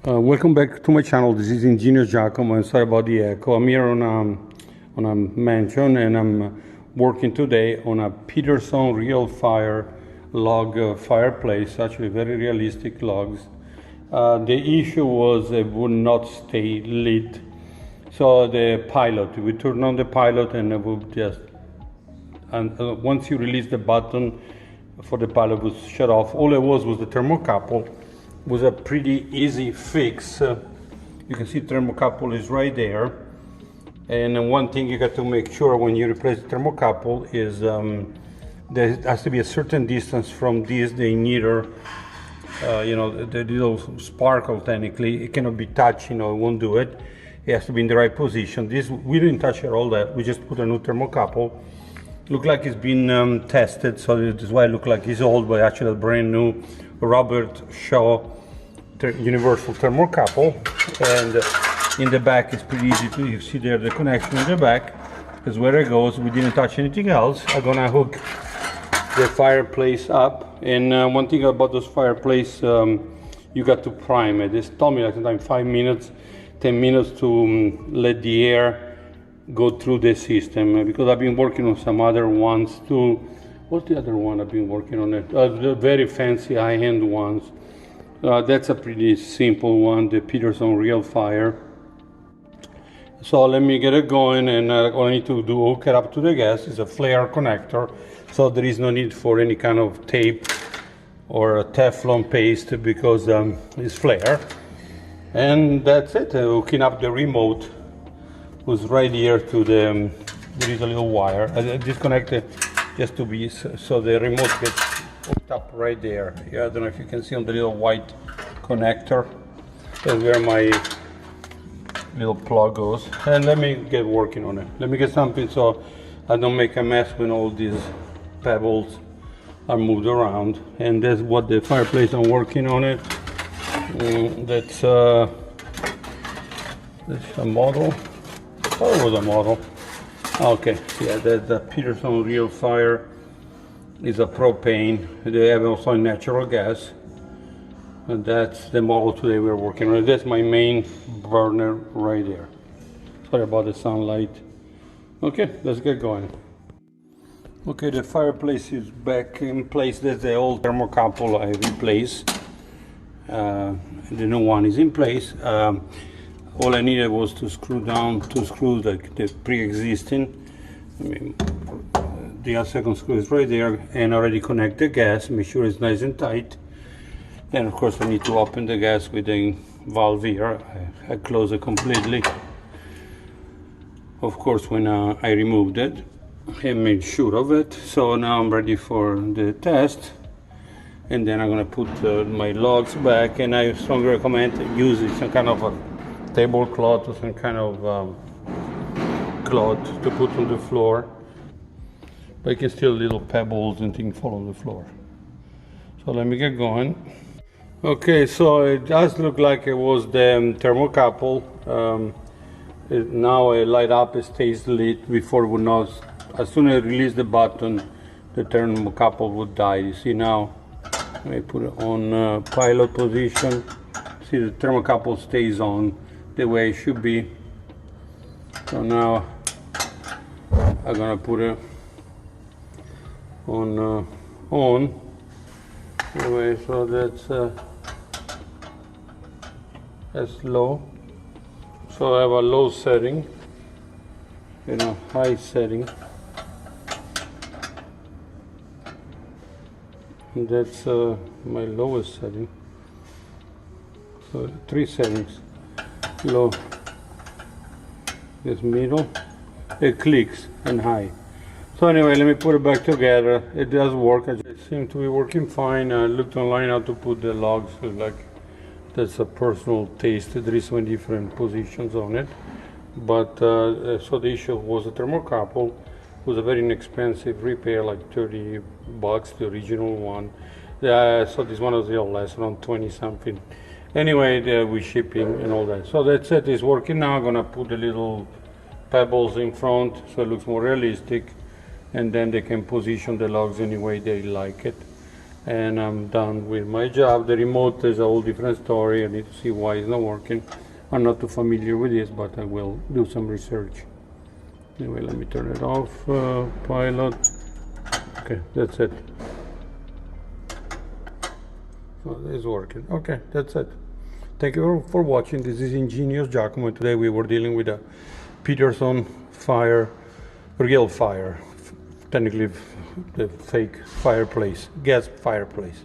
Welcome back to my channel. This is Ingenious Giacomo, and sorry about the echo. I'm here on a mansion, and I'm working today on a Peterson real fire log fireplace. Actually, very realistic logs. The issue was it would not stay lit. So the pilot, we turned on the pilot, and it would just. And once you release the button for the pilot, was shut off. All it was the thermocouple. Was a pretty easy fix. You can see thermocouple is right there, and one thing you got to make sure when you replace the thermocouple is there has to be a certain distance from this, the emitter, the little sparkle. Technically it cannot be touched, it won't do it. It has to be in the right position. This we didn't touch at all. That we just put a new thermocouple. Look like it's been tested, so this is why it look like it's old, but actually a brand new Robert Shaw universal thermocouple. And in the back it's pretty easy to, you see there the connection in the back is where it goes. We didn't touch anything else. I'm gonna hook the fireplace up, and one thing about those fireplace, you got to prime it. This told me like sometimes 5 minutes, 10 minutes to let the air go through the system, because I've been working on some other ones too. What's the other one I've been working on? It the very fancy high-end ones. That's a pretty simple one, the Peterson Real Fire. So let me get it going, and all I need to do, hook it up to the gas. It's a flare connector, so there is no need for any kind of tape or a Teflon paste, because it's flare. And that's it. Hooking up the remote was right here to the, there is a little wire. I disconnected just to be, so the remote gets hooked up right there. Yeah, I don't know if you can see on the little white connector. That's where my little plug goes. And let me get working on it. Let me get something so I don't make a mess when all these pebbles are moved around. And that's what the fireplace I'm working on it. That's a model. Oh, it was a model. Okay, yeah, that's the Peterson Real Fire. Is a propane. They have also natural gas, and that's the model today we're working on. That's my main burner right there. Sorry about the sunlight. Okay, let's get going. Okay, the fireplace is back in place. That's the old thermocouple I replaced. The new one is in place. All I needed was to screw down two screws, like the pre-existing. The second screw is right there, and already connect the gas, make sure it's nice and tight. Then of course I need to open the gas with the valve here. I close it completely. Of course when I removed it, I made sure of it. So now I'm ready for the test, and then I'm going to put my logs back, and I strongly recommend using some kind of a tablecloth or some kind of cloth to put on the floor. But you can still little pebbles and things fall on the floor. So let me get going. Okay, so it does look like it was the thermocouple. Now it light up, it stays lit. Before it would not. As soon as I release the button, the thermocouple would die. You see now, let me put it on pilot position. See, the thermocouple stays on the way it should be. So now I'm gonna put it on anyway, so that's low. So I have a low setting, high setting, and that's my lowest setting. So 3 settings: low, this middle, it clicks, and high. So anyway, let me put it back together. It does work. It seems to be working fine. I looked online how to put the logs. Like, that's a personal taste. There is so many different positions on it. But so the issue was the thermocouple. It was a very inexpensive repair, like 30 bucks, the original one. So this one was a little less, around 20 something. Anyway, with shipping and all that. So that's it. It's working now. I'm gonna put the little pebbles in front so it looks more realistic. And then they can position the logs any way they like it. and I'm done with my job. The remote is a whole different story. I need to see why it's not working. I'm not too familiar with this, but I will do some research. Anyway, let me turn it off. Pilot. Okay, that's it. So it's working. Okay, that's it. Thank you for watching. This is Ingenious Giacomo. Today we were dealing with a Peterson fire, real fire, technically the fake fireplace, gas fireplace.